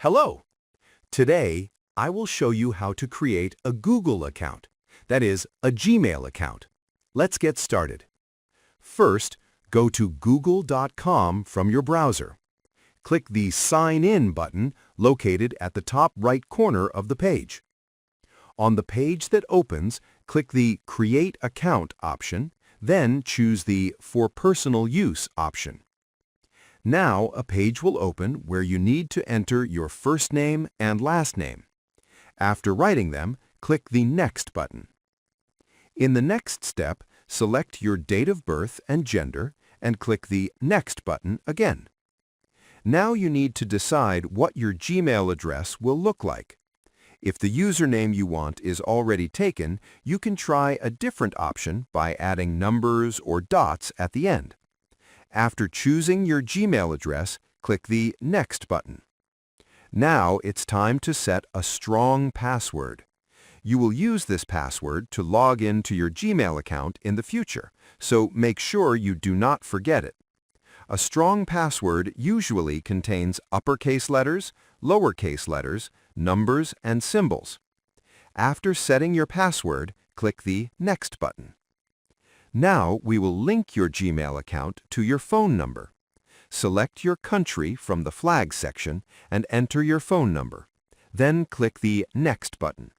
Hello! Today, I will show you how to create a Google account, that is, a Gmail account. Let's get started. First, go to google.com from your browser. Click the Sign In button located at the top right corner of the page. On the page that opens, click the Create Account option, then choose the For Personal Use option. Now a page will open where you need to enter your first name and last name. After writing them, click the Next button. In the next step, select your date of birth and gender and click the Next button again. Now you need to decide what your Gmail address will look like. If the username you want is already taken, you can try a different option by adding numbers or dots at the end. After choosing your Gmail address, click the Next button. Now it's time to set a strong password. You will use this password to log into your Gmail account in the future, so make sure you do not forget it. A strong password usually contains uppercase letters, lowercase letters, numbers, and symbols. After setting your password, click the Next button. Now we will link your Gmail account to your phone number. Select your country from the Flag section and enter your phone number. Then click the Next button.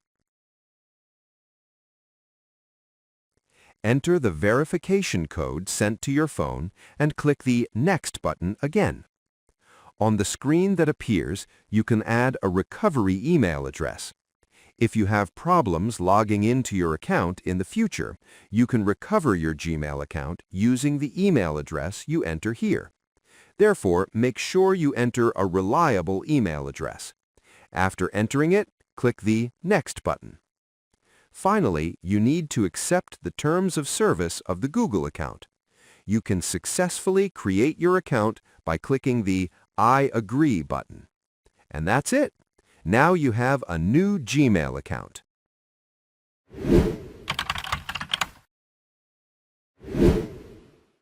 Enter the verification code sent to your phone and click the Next button again. On the screen that appears, you can add a recovery email address. If you have problems logging into your account in the future, you can recover your Gmail account using the email address you enter here. Therefore, make sure you enter a reliable email address. After entering it, click the Next button. Finally, you need to accept the terms of service of the Google account. You can successfully create your account by clicking the I agree button. And that's it. Now you have a new Gmail account.